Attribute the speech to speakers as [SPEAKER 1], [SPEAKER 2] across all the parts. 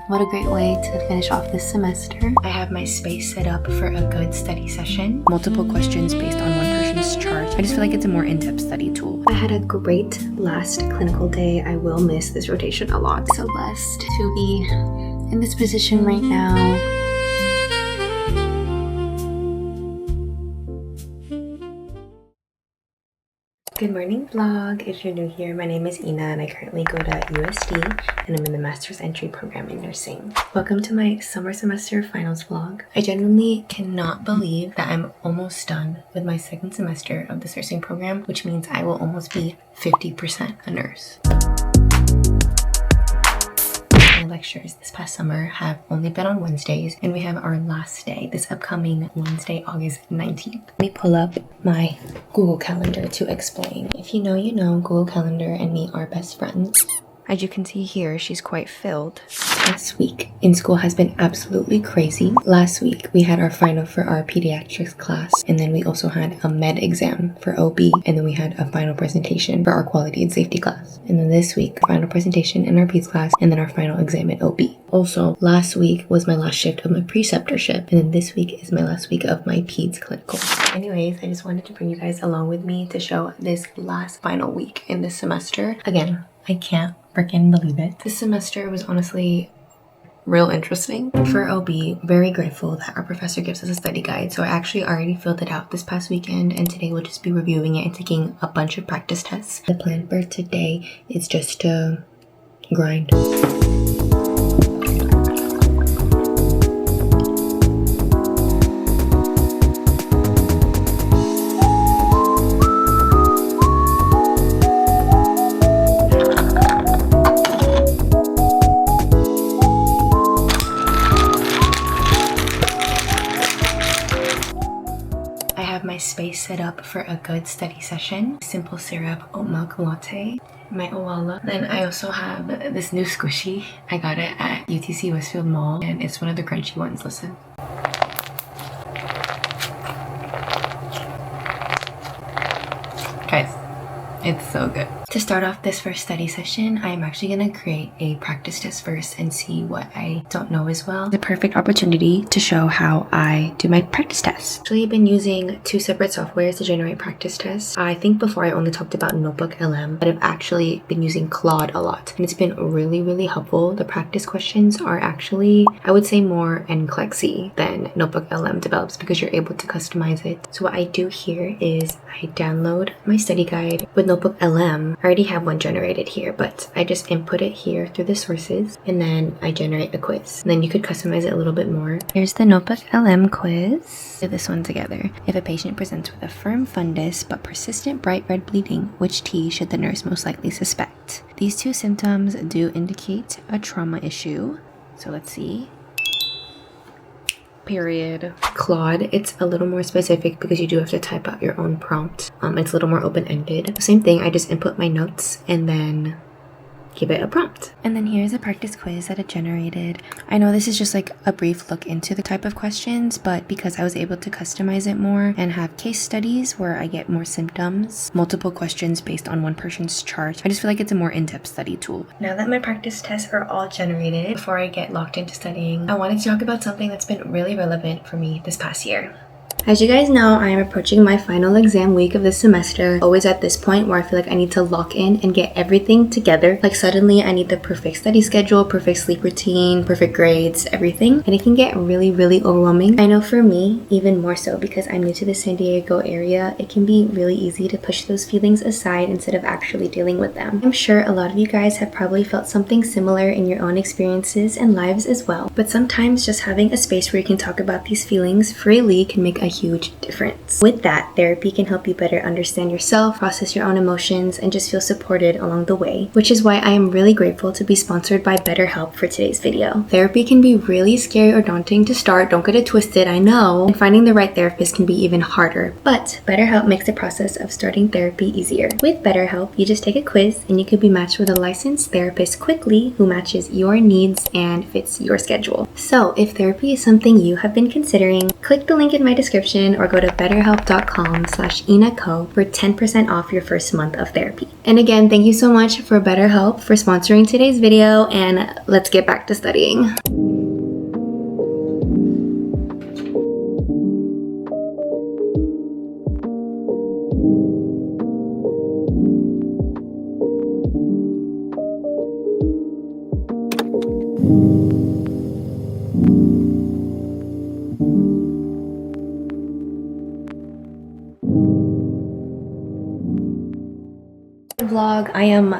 [SPEAKER 1] What a great way to finish off this semester.
[SPEAKER 2] I have my space set up for a good study session.
[SPEAKER 3] Multiple questions based on one person's chart. I just feel like it's a more in-depth study tool.
[SPEAKER 1] I had a great last clinical day. I will miss this rotation a lot. So blessed to be in this position right now. Good morning vlog. If you're new here, my name is Ina and I currently go to USD and I'm in the master's entry program in nursing. Welcome to my summer semester finals vlog. I genuinely cannot believe that I'm almost done with my second semester of this nursing program, which means I will almost be 50% a nurse. My lectures this past summer have only been on Wednesdays, and we have our last day this upcoming Wednesday, August 19th. Let me pull up my Google Calendar to explain. If you know, you know, Google Calendar and me are best friends. As you can see here, she's quite filled. This week in school has been absolutely crazy. Last week, we had our final for our pediatrics class, and then we also had a med exam for OB, and then we had a final presentation for our quality and safety class. And then this week, final presentation in our peds class, and then our final exam in OB. Also, last week was my last shift of my preceptorship, and then this week is my last week of my peds clinical. Anyways, I just wanted to bring you guys along with me to show this last final week in this semester. Again, I can't freaking believe it. This semester was honestly real interesting. For OB, very grateful that our professor gives us a study guide. So I actually already filled it out this past weekend, and today we'll just be reviewing it and taking a bunch of practice tests. The plan for today is just to grind. My space set up for a good study session. Simple syrup oat milk latte, my Owala. Then I also have this new squishy. I got it at UTC Westfield Mall, and it's one of the crunchy ones. Listen. Guys, it's so good. To start off this first study session, I am actually going to create a practice test first and see what I don't know as well. The perfect opportunity to show how I do my practice tests. Actually, I've been using two separate softwares to generate practice tests. I think before I only talked about Notebook LM, but I've actually been using Claude a lot, and it's been really helpful. The practice questions are actually, I would say, more NCLEX-y than Notebook LM develops because you're able to customize it. So what I do here is I download my study guide. With Notebook LM, I already have one generated here, but I just input it here through the sources, and then I generate a quiz. And then you could customize it a little bit more. Here's the Notebook LM quiz. Do this one together. If a patient presents with a firm fundus but persistent bright red bleeding, which T should the nurse most likely suspect? These two symptoms do indicate a trauma issue. So let's see. Period. Claude, it's a little more specific because you do have to type out your own prompt. It's a little more open-ended. Same thing, I just input my notes and then give it a prompt. And then here's a practice quiz that it generated. I know this is just like a brief look into the type of questions, but because I was able to customize it more and have case studies where I get more symptoms, multiple questions based on one person's chart, I just feel like it's a more in-depth study tool. Now that my practice tests are all generated, before I get locked into studying, I wanted to talk about something that's been really relevant for me this past year. As you guys know, I am approaching my final exam week of this semester. Always at this point where I feel like I need to lock in and get everything together. Like suddenly I need the perfect study schedule, perfect sleep routine, perfect grades, everything. And it can get really overwhelming. I know for me, even more so because I'm new to the San Diego area, it can be really easy to push those feelings aside instead of actually dealing with them. I'm sure a lot of you guys have probably felt something similar in your own experiences and lives as well. But sometimes just having a space where you can talk about these feelings freely can make a huge difference. With that, therapy can help you better understand yourself, process your own emotions, and just feel supported along the way, which is why I am really grateful to be sponsored by BetterHelp for today's video. Therapy can be really scary or daunting to start, don't get it twisted, I know, and finding the right therapist can be even harder, but BetterHelp makes the process of starting therapy easier. With BetterHelp, you just take a quiz and you could be matched with a licensed therapist quickly who matches your needs and fits your schedule. So if therapy is something you have been considering, click the link in my description description or go to betterhelp.com/inaco for 10% off your first month of therapy. And again, thank you so much for BetterHelp for sponsoring today's video, and let's get back to studying. Vlog, I am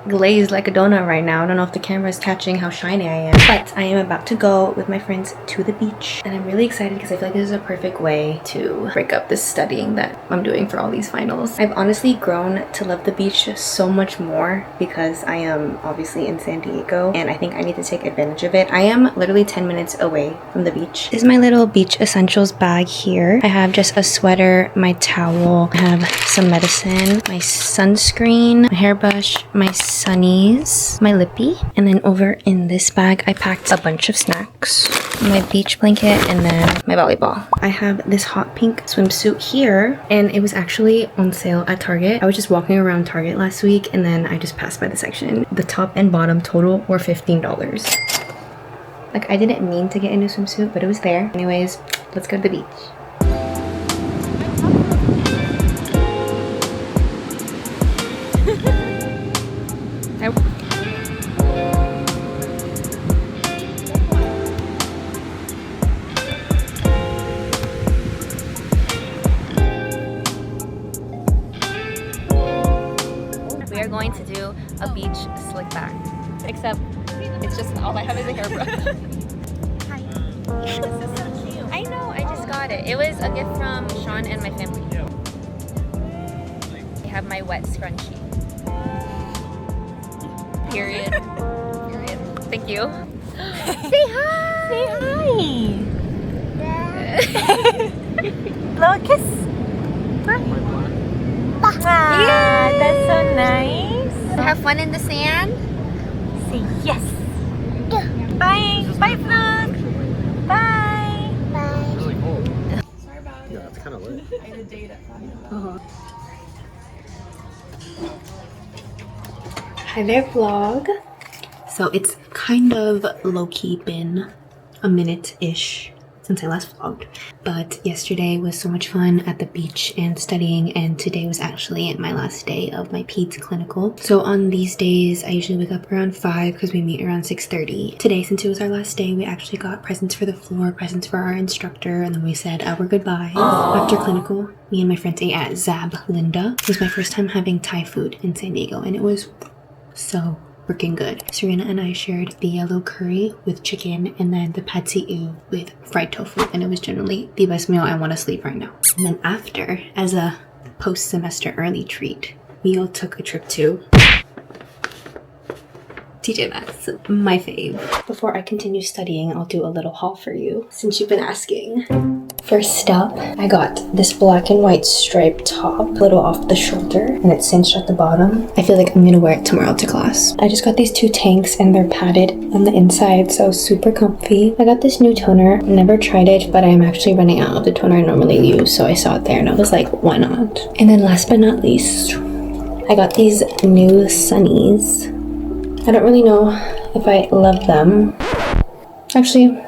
[SPEAKER 1] glazed like a donut right now. I don't know if the camera is catching how shiny I am, but I am about to go with my friends to the beach, and I'm really excited because I feel like this is a perfect way to break up this studying that I'm doing for all these finals. I've honestly grown to love the beach so much more because I am obviously in San Diego, and I think I need to take advantage of it. I am literally 10 minutes away from the beach. This is my little beach essentials bag here. I have just a sweater, my towel, I have some medicine, my sunscreen, my hairbrush, my sunnies, my lippy, and then over in this bag I packed a bunch of snacks, my beach blanket, and then my volleyball. I have this hot pink swimsuit here, and it was actually on sale at Target. I was just walking around Target last week, and then I just passed by the section. The top and bottom total were $15. Like, I didn't mean to get into a swimsuit, but it was there. Anyways, let's go to the beach. We are going to do a beach slick back, except it's just all I have is a hairbrush. Hi. This is so cute. I know, I just got it. It was a gift from Sean and my family. I have my wet scrunchie. Period. Period. Thank you. Say hi! Say hi! Blow a kiss.
[SPEAKER 4] Yeah, that's so nice.
[SPEAKER 1] Have fun in the sand.
[SPEAKER 4] Say yes. Bye. Bye, vlog. Bye. Bye.
[SPEAKER 5] Really cold. Sorry about it. Yeah, it's kind of lit. I had a date at 5.
[SPEAKER 1] Hi there, vlog. So it's kind of low-key been a minute-ish since I last vlogged, but yesterday was so much fun at the beach and studying, and today was actually my last day of my peds clinical. So on these days I usually wake up around 5 because we meet around 6:30. Today, since it was our last day, we actually got presents for the floor, presents for our instructor, and then we said our goodbyes. After clinical, me and my friends ate at Zab Linda. It was my first time having Thai food in San Diego, and it was so freaking good. Serena and I shared the yellow curry with chicken, and then the pad see ew with fried tofu, and it was generally the best meal. I want to sleep right now. And then after, as a post-semester early treat, we all took a trip to TJ Maxx, my fave. Before I continue studying, I'll do a little haul for you since you've been asking. First up, I got this black and white striped top, a little off the shoulder, and it's cinched at the bottom. I feel like I'm gonna wear it tomorrow to class. I just got these 2 tanks, and they're padded on the inside, so super comfy. I got this new toner. Never tried it, but I'm actually running out of the toner I normally use, so I saw it there and I was like, why not? And then last but not least, I got these new sunnies. I don't really know if I love them. Actually,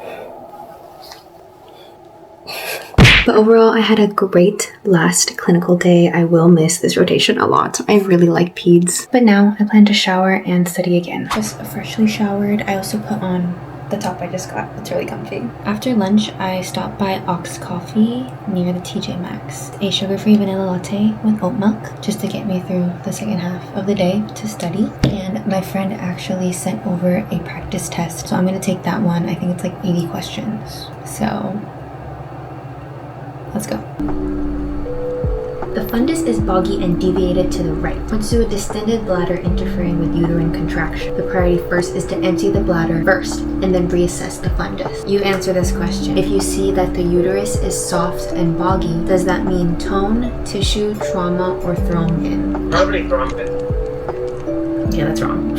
[SPEAKER 1] but overall, I had a great last clinical day. I will miss this rotation a lot. I really like peds. But now I plan to shower and study again. Just freshly showered. I also put on the top I just got. It's really comfy. After lunch, I stopped by Ox Coffee near the TJ Maxx. A sugar-free vanilla latte with oat milk just to get me through the second half of the day to study. And my friend actually sent over a practice test, so I'm gonna take that one. I think it's like 80 questions. So let's go. The fundus is boggy and deviated to the right. Points to a distended bladder interfering with uterine contraction. The priority first is to empty the bladder first and then reassess the fundus. You answer this question. If you see that the uterus is soft and boggy, does that mean tone, tissue, trauma, or thrombin?
[SPEAKER 6] Probably thrombin.
[SPEAKER 1] Yeah, that's wrong.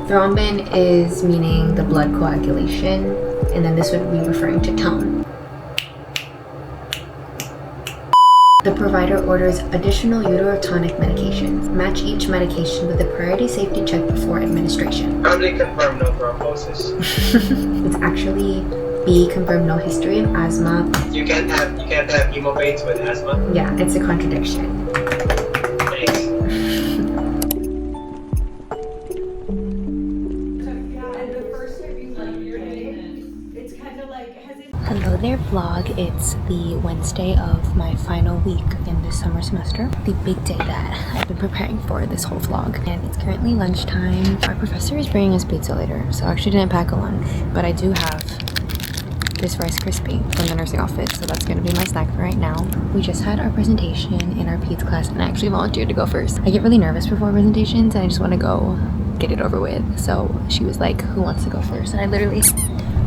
[SPEAKER 1] Thrombin is meaning the blood coagulation, and then this would be referring to tone. The provider orders additional uterotonic medications. Match each medication with a priority safety check before administration.
[SPEAKER 6] Probably confirm no thrombosis.
[SPEAKER 1] It's actually B, confirmed no history of asthma.
[SPEAKER 6] You can't have hemobates with asthma.
[SPEAKER 1] Yeah, it's a contradiction.
[SPEAKER 6] Thanks.
[SPEAKER 1] Hello there vlog, it's the Wednesday of my final week in this summer semester. The big day that I've been preparing for this whole vlog. And it's currently lunchtime. Our professor is bringing us pizza later, so I actually didn't pack a lunch. But I do have this Rice Krispie from the nursing office, so that's gonna be my snack for right now. We just had our presentation in our PEDS class and I actually volunteered to go first. I get really nervous before presentations and I just wanna go get it over with. So she was like, who wants to go first? And I literally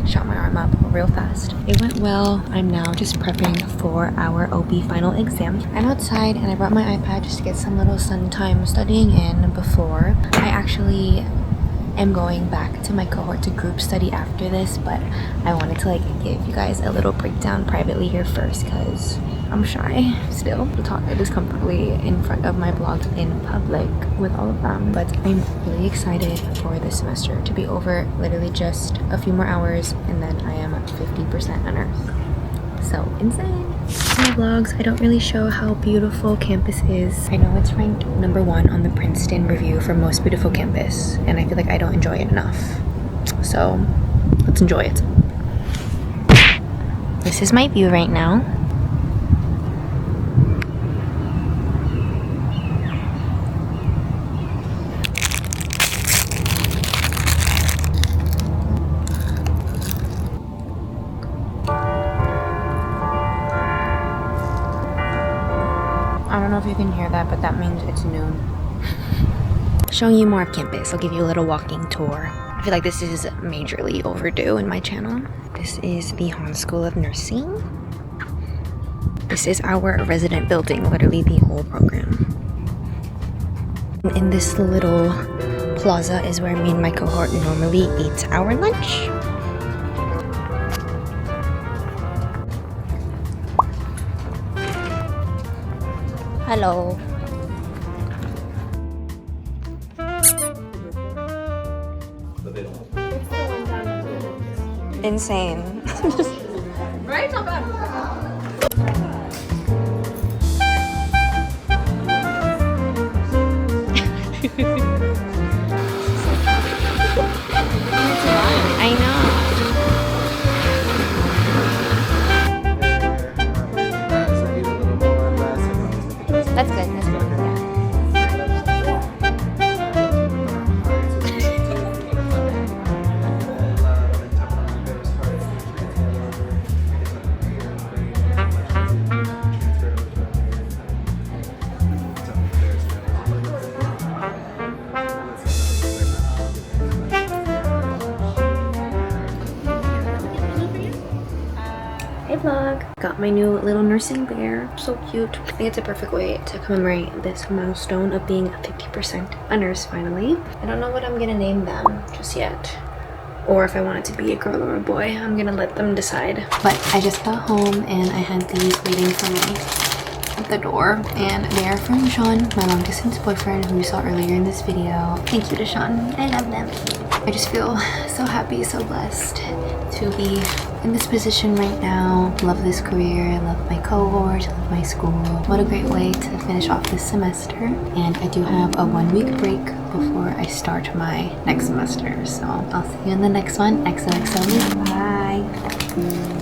[SPEAKER 1] shot my arm up real fast. It went well. I'm now just prepping for our OB final exam. I'm outside and I brought my iPad just to get some little sun time studying in before. I actually am going back to my cohort to group study after this, but I wanted to give you guys a little breakdown privately here first because I'm shy still to talk this comfortably in front of my blog in public with all of them. But I'm really excited for this semester to be over literally just a few more hours and then I am 50% a nurse. So insane. In my vlogs, I don't really show how beautiful campus is. I know it's ranked #1 on the Princeton review for most beautiful campus, and I feel like I don't enjoy it enough. So let's enjoy it. This is my view right now. I don't know if you can hear that, but that means it's noon. Showing you more of campus, I'll give you a little walking tour. I feel like this is majorly overdue in my channel. This is the Hahn School of Nursing. This is our resident building, literally the whole program. In this little plaza is where me and my cohort normally eat our lunch. Hello. Insane.
[SPEAKER 4] Right? Not bad.
[SPEAKER 1] I know. That's good. That's good. Hey vlog! Got my new little nursing bear. So cute. I think it's a perfect way to commemorate this milestone of being 50% a nurse finally. I don't know what I'm gonna name them just yet. Or if I want it to be a girl or a boy. I'm gonna let them decide. But I just got home and I had these waiting for me at the door. And they are from Sean, my long distance boyfriend who you saw earlier in this video. Thank you to Sean. I love them. I just feel so happy, so blessed to be in this position right now. Love this career, love my cohort, love my school. What a great way to finish off this semester. And I do have a 1-week break before I start my next semester. So I'll see you in the next one. XOXO. Bye.